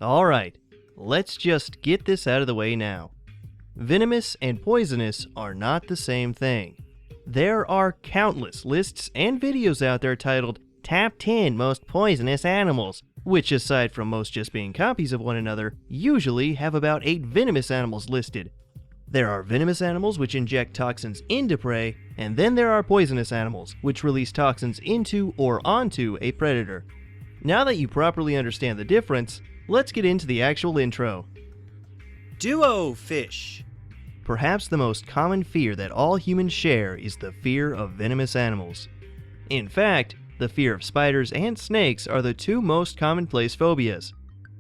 Alright, let's just get this out of the way now. Venomous and poisonous are not the same thing. There are countless lists and videos out there titled Top 10 Most Poisonous Animals, which aside from most just being copies of one another, usually have about 8 venomous animals listed. There are venomous animals which inject toxins into prey, and then there are poisonous animals which release toxins into or onto a predator. Now that you properly understand the difference, let's get into the actual intro. Duo fish. Perhaps the most common fear that all humans share is the fear of venomous animals. In fact, the fear of spiders and snakes are the two most commonplace phobias.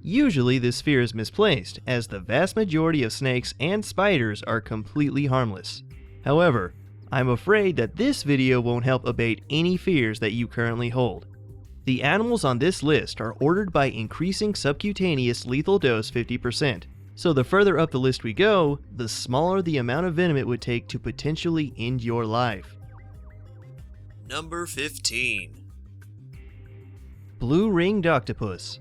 Usually this fear is misplaced, as the vast majority of snakes and spiders are completely harmless. However, I'm afraid that this video won't help abate any fears that you currently hold. The animals on this list are ordered by increasing subcutaneous lethal dose 50%, so the further up the list we go, the smaller the amount of venom it would take to potentially end your life. Number 15. Blue-ringed octopus.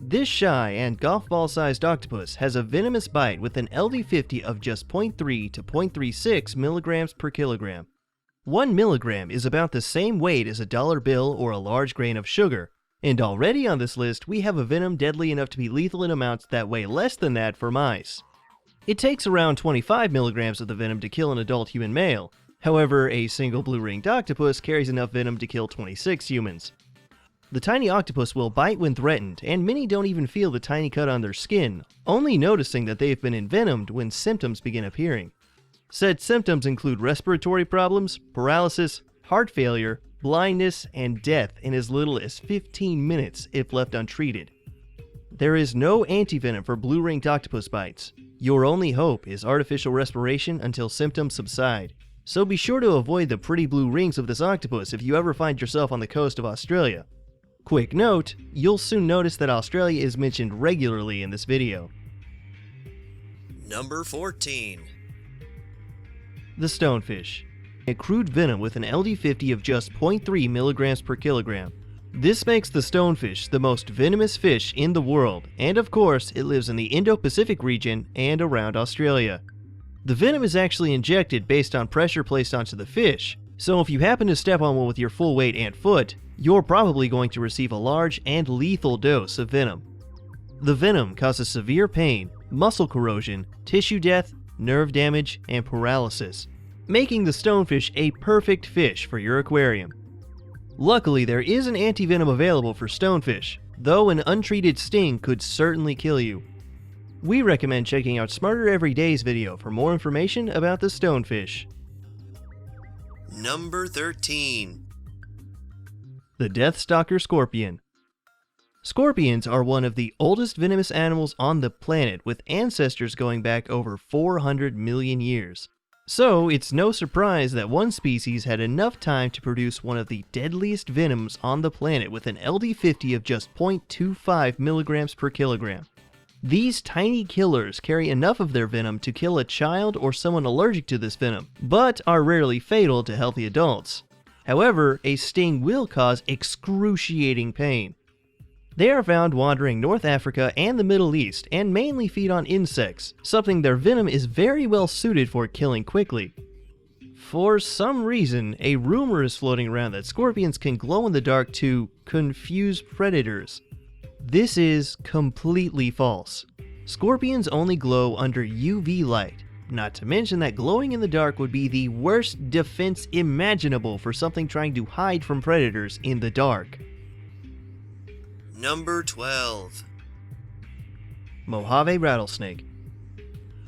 This shy and golf ball-sized octopus has a venomous bite with an LD50 of just 0.3 to 0.36 milligrams per kilogram. 1 milligram is about the same weight as a dollar bill or a large grain of sugar, and already on this list we have a venom deadly enough to be lethal in amounts that weigh less than that for mice. It takes around 25 milligrams of the venom to kill an adult human male. However, a single blue-ringed octopus carries enough venom to kill 26 humans. The tiny octopus will bite when threatened, and many don't even feel the tiny cut on their skin, only noticing that they've been envenomed when symptoms begin appearing. Said symptoms include respiratory problems, paralysis, heart failure, blindness, and death in as little as 15 minutes if left untreated. There is no antivenom for blue-ringed octopus bites. Your only hope is artificial respiration until symptoms subside. So be sure to avoid the pretty blue rings of this octopus if you ever find yourself on the coast of Australia. Quick note, you'll soon notice that Australia is mentioned regularly in this video. Number 14. The stonefish. A crude venom with an LD50 of just 0.3 milligrams per kilogram. This makes the stonefish the most venomous fish in the world, and of course it lives in the Indo-Pacific region and around Australia. The venom is actually injected based on pressure placed onto the fish, so if you happen to step on one with your full weight and foot, you're probably going to receive a large and lethal dose of venom. The venom causes severe pain, muscle corrosion, tissue death, nerve damage, and paralysis, making the stonefish a perfect fish for your aquarium. Luckily, there is an antivenom available for stonefish, though an untreated sting could certainly kill you. We recommend checking out Smarter Every Day's video for more information about the stonefish. Number 13. The Deathstalker scorpion. Scorpions are one of the oldest venomous animals on the planet, with ancestors going back over 400 million years. So it's no surprise that one species had enough time to produce one of the deadliest venoms on the planet with an LD50 of just 0.25 milligrams per kilogram. These tiny killers carry enough of their venom to kill a child or someone allergic to this venom, but are rarely fatal to healthy adults. However, a sting will cause excruciating pain. They are found wandering North Africa and the Middle East and mainly feed on insects, something their venom is very well suited for killing quickly. For some reason, a rumor is floating around that scorpions can glow in the dark to confuse predators. This is completely false. Scorpions only glow under UV light, not to mention that glowing in the dark would be the worst defense imaginable for something trying to hide from predators in the dark. Number 12. Mojave rattlesnake.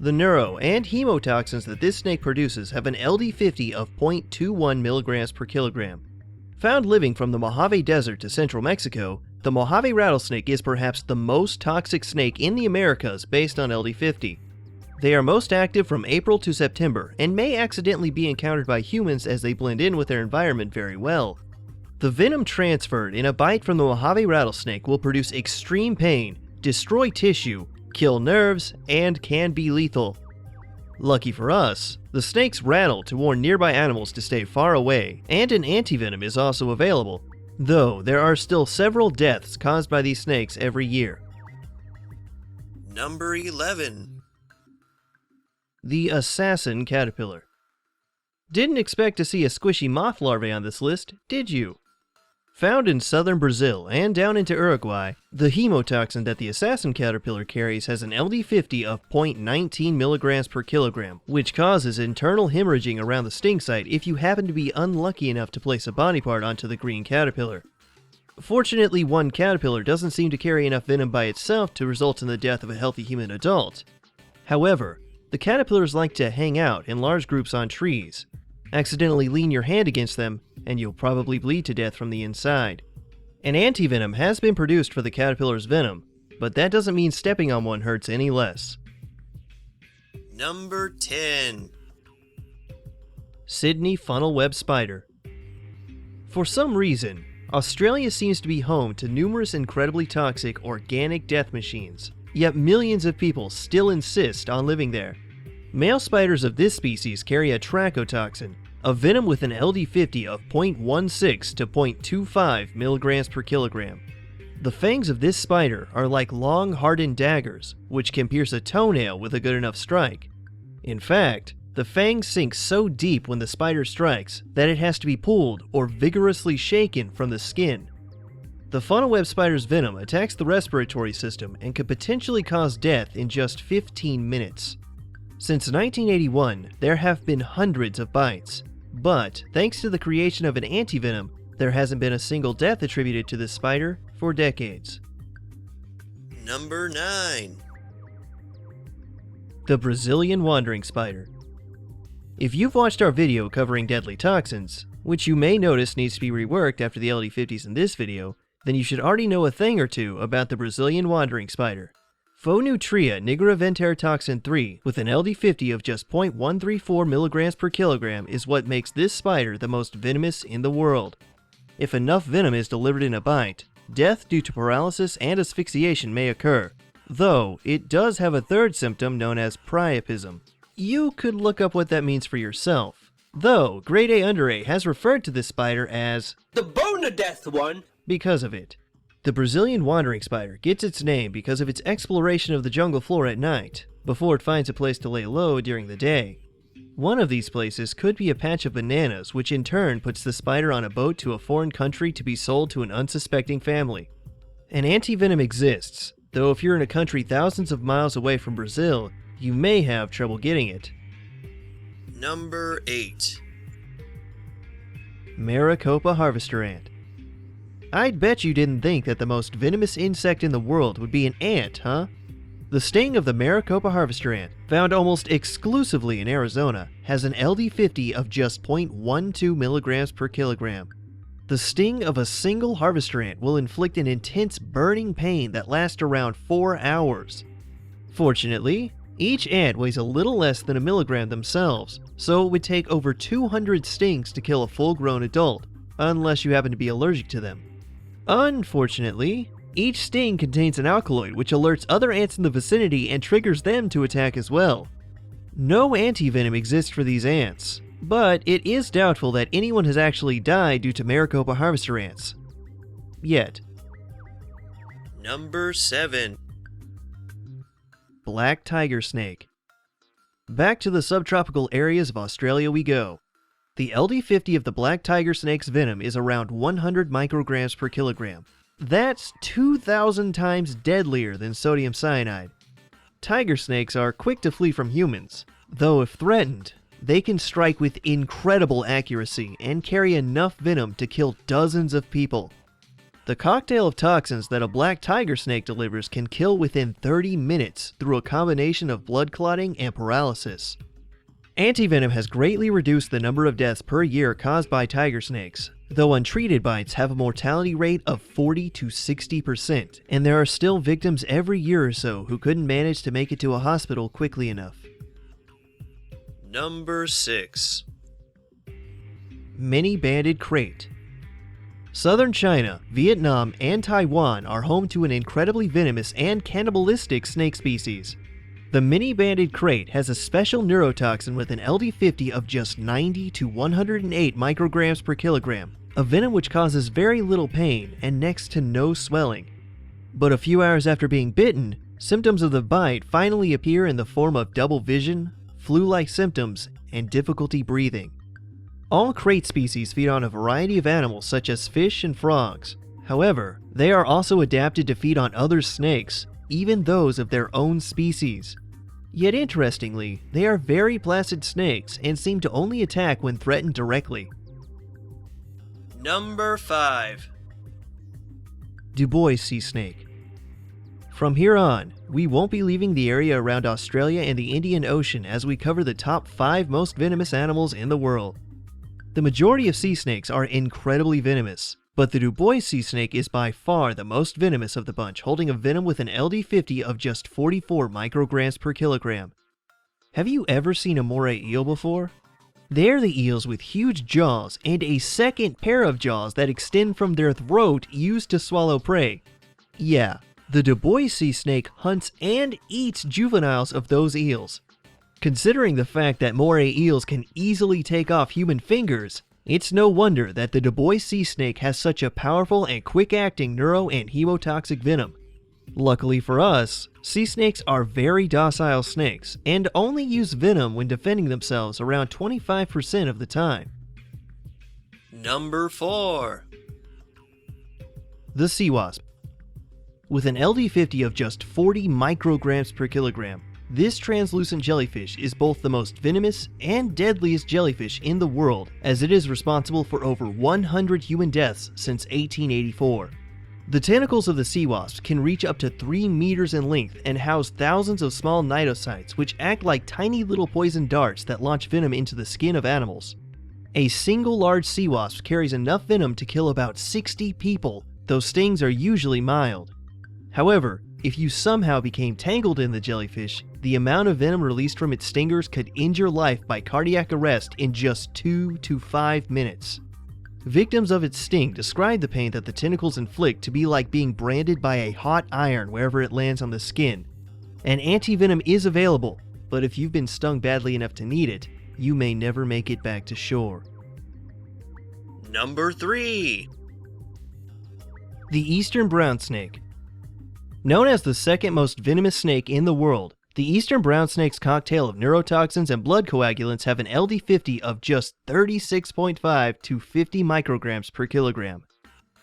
The neuro and hemotoxins that this snake produces have an LD50 of 0.21 milligrams per kilogram. Found living from the Mojave Desert to central Mexico, the Mojave rattlesnake is perhaps the most toxic snake in the Americas based on LD50. They are most active from April to September and may accidentally be encountered by humans as they blend in with their environment very well. The venom transferred in a bite from the Mojave rattlesnake will produce extreme pain, destroy tissue, kill nerves, and can be lethal. Lucky for us, the snakes rattle to warn nearby animals to stay far away, and an antivenom is also available, though there are still several deaths caused by these snakes every year. Number 11. The assassin caterpillar. Didn't expect to see a squishy moth larvae on this list, did you? Found in southern Brazil and down into Uruguay, the hemotoxin that the assassin caterpillar carries has an LD50 of 0.19 milligrams per kilogram, which causes internal hemorrhaging around the sting site if you happen to be unlucky enough to place a body part onto the green caterpillar. Fortunately, one caterpillar doesn't seem to carry enough venom by itself to result in the death of a healthy human adult. However, the caterpillars like to hang out in large groups on trees. Accidentally lean your hand against them, and you'll probably bleed to death from the inside. An antivenom has been produced for the caterpillar's venom, but that doesn't mean stepping on one hurts any less. Number 10. Sydney funnel web spider. For some reason, Australia seems to be home to numerous incredibly toxic organic death machines, yet millions of people still insist on living there. Male spiders of this species carry a trachotoxin, a venom with an LD50 of 0.16 to 0.25 milligrams per kilogram. The fangs of this spider are like long, hardened daggers, which can pierce a toenail with a good enough strike. In fact, the fangs sink so deep when the spider strikes that it has to be pulled or vigorously shaken from the skin. The funnel web spider's venom attacks the respiratory system and could potentially cause death in just 15 minutes. Since 1981, there have been hundreds of bites, but thanks to the creation of an antivenom, there hasn't been a single death attributed to this spider for decades. Number 9. The Brazilian wandering spider. If you've watched our video covering deadly toxins, which you may notice needs to be reworked after the LD50s in this video, then you should already know a thing or two about the Brazilian wandering spider. Phonutria nigra toxin 3 with an LD50 of just 0.134 milligrams per kilogram is what makes this spider the most venomous in the world. If enough venom is delivered in a bite, death due to paralysis and asphyxiation may occur, though it does have a third symptom known as priapism. You could look up what that means for yourself, though Grade A Under A has referred to this spider as the bone of death one because of it. The Brazilian wandering spider gets its name because of its exploration of the jungle floor at night, before it finds a place to lay low during the day. One of these places could be a patch of bananas, which in turn puts the spider on a boat to a foreign country to be sold to an unsuspecting family. An antivenom exists, though if you're in a country thousands of miles away from Brazil, you may have trouble getting it. Number 8. Maricopa harvester ant. I'd bet you didn't think that the most venomous insect in the world would be an ant, huh? The sting of the Maricopa harvester ant, found almost exclusively in Arizona, has an LD50 of just 0.12 milligrams per kilogram. The sting of a single harvester ant will inflict an intense burning pain that lasts around 4 hours. Fortunately, each ant weighs a little less than a milligram themselves, so it would take over 200 stings to kill a full-grown adult, unless you happen to be allergic to them. Unfortunately, each sting contains an alkaloid which alerts other ants in the vicinity and triggers them to attack as well. No antivenom exists for these ants, but it is doubtful that anyone has actually died due to Maricopa harvester ants. Yet. Number 7. Black tiger snake. Back to the subtropical areas of Australia we go. The LD50 of the black tiger snake's venom is around 100 micrograms per kilogram. That's 2,000 times deadlier than sodium cyanide. Tiger snakes are quick to flee from humans, though if threatened, they can strike with incredible accuracy and carry enough venom to kill dozens of people. The cocktail of toxins that a black tiger snake delivers can kill within 30 minutes through a combination of blood clotting and paralysis. Antivenom has greatly reduced the number of deaths per year caused by tiger snakes, though untreated bites have a mortality rate of 40 to 60%, and there are still victims every year or so who couldn't manage to make it to a hospital quickly enough. Number 6. Many-banded crate. Southern China, Vietnam, and Taiwan are home to an incredibly venomous and cannibalistic snake species. The mini-banded crate has a special neurotoxin with an LD50 of just 90 to 108 micrograms per kilogram, a venom which causes very little pain and next to no swelling. But a few hours after being bitten, Symptoms of the bite finally appear in the form of double vision, flu-like symptoms, and difficulty breathing. All krait species feed on a variety of animals such as fish and frogs. However, they are also adapted to feed on other snakes, even those of their own species. Yet interestingly, they are very placid snakes and seem to only attack when threatened directly. Number 5. Du Bois sea snake. From here on, we won't be leaving the area around Australia and the Indian Ocean as we cover the top 5 most venomous animals in the world. The majority of sea snakes are incredibly venomous, but the Du Bois sea snake is by far the most venomous of the bunch, holding a venom with an LD50 of just 44 micrograms per kilogram. Have you ever seen a moray eel before? They're the eels with huge jaws and a second pair of jaws that extend from their throat used to swallow prey. Yeah, the Du Bois sea snake hunts and eats juveniles of those eels. Considering the fact that moray eels can easily take off human fingers, it's no wonder that the Du Bois sea snake has such a powerful and quick-acting neuro and hemotoxic venom. Luckily for us, sea snakes are very docile snakes and only use venom when defending themselves around 25% of the time. Number 4. The sea wasp. With an LD50 of just 40 micrograms per kilogram, this translucent jellyfish is both the most venomous and deadliest jellyfish in the world, as it is responsible for over 100 human deaths since 1884. The tentacles of the sea wasp can reach up to 3 meters in length and house thousands of small cnidocytes which act like tiny little poison darts that launch venom into the skin of animals. A single large sea wasp carries enough venom to kill about 60 people, though stings are usually mild. However, if you somehow became tangled in the jellyfish, the amount of venom released from its stingers could end your life by cardiac arrest in just 2 to 5 minutes. Victims of its sting describe the pain that the tentacles inflict to be like being branded by a hot iron wherever it lands on the skin. An anti-venom is available, but if you've been stung badly enough to need it, you may never make it back to shore. Number 3. The eastern brown snake. Known as the second most venomous snake in the world, the eastern brown snake's cocktail of neurotoxins and blood coagulants have an LD50 of just 36.5 to 50 micrograms per kilogram.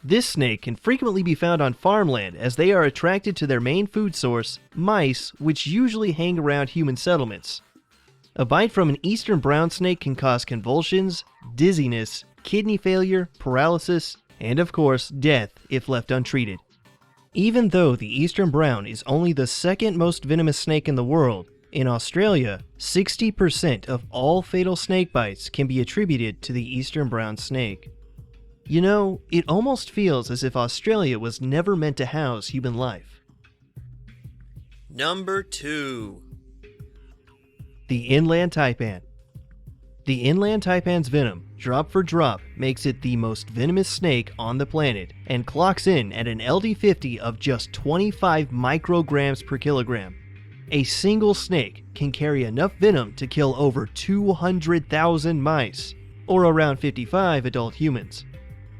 This snake can frequently be found on farmland as they are attracted to their main food source, mice, which usually hang around human settlements. A bite from an eastern brown snake can cause convulsions, dizziness, kidney failure, paralysis, and of course, death if left untreated. Even though the eastern brown is only the second most venomous snake in the world, in Australia, 60% of all fatal snake bites can be attributed to the eastern brown snake. You know, it almost feels as if Australia was never meant to house human life. Number 2. The inland taipan. The inland taipan's venom, drop for drop, makes it the most venomous snake on the planet and clocks in at an LD50 of just 25 micrograms per kilogram. A single snake can carry enough venom to kill over 200,000 mice, or around 55 adult humans.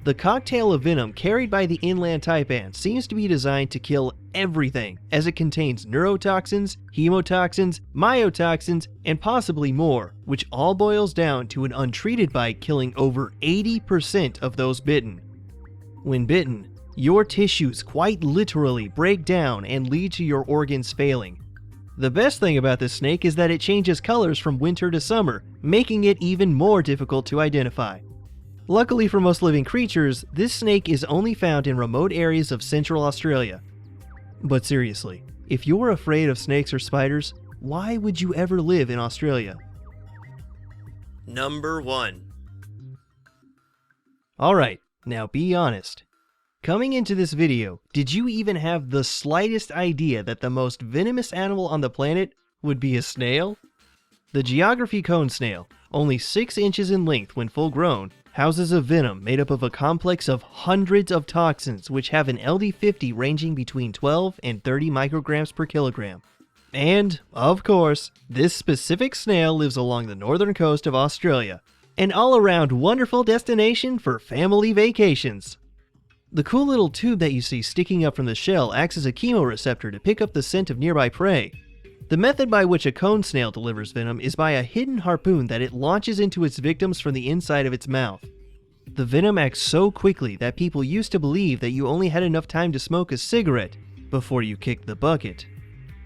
The cocktail of venom carried by the inland taipan seems to be designed to kill everything, as it contains neurotoxins, hemotoxins, myotoxins, and possibly more, which all boils down to an untreated bite killing over 80% of those bitten. When bitten, your tissues quite literally break down and lead to your organs failing. The best thing about this snake is that it changes colors from winter to summer, making it even more difficult to identify. Luckily for most living creatures, this snake is only found in remote areas of Central Australia. But seriously, if you're afraid of snakes or spiders, why would you ever live in Australia? Number 1. Alright, now be honest. Coming into this video, did you even have the slightest idea that the most venomous animal on the planet would be a snail? The geography cone snail, only 6 inches in length when full grown, houses a venom made up of a complex of hundreds of toxins which have an LD50 ranging between 12 and 30 micrograms per kilogram. And, of course, this specific snail lives along the northern coast of Australia, an all-around wonderful destination for family vacations. The cool little tube that you see sticking up from the shell acts as a chemoreceptor to pick up the scent of nearby prey. The method by which a cone snail delivers venom is by a hidden harpoon that it launches into its victims from the inside of its mouth. The venom acts so quickly that people used to believe that you only had enough time to smoke a cigarette before you kicked the bucket.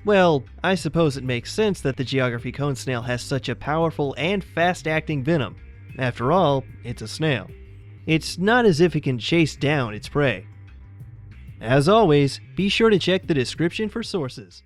Well, I suppose it makes sense that the geography cone snail has such a powerful and fast-acting venom. After all, it's a snail. It's not as if it can chase down its prey. As always, be sure to check the description for sources.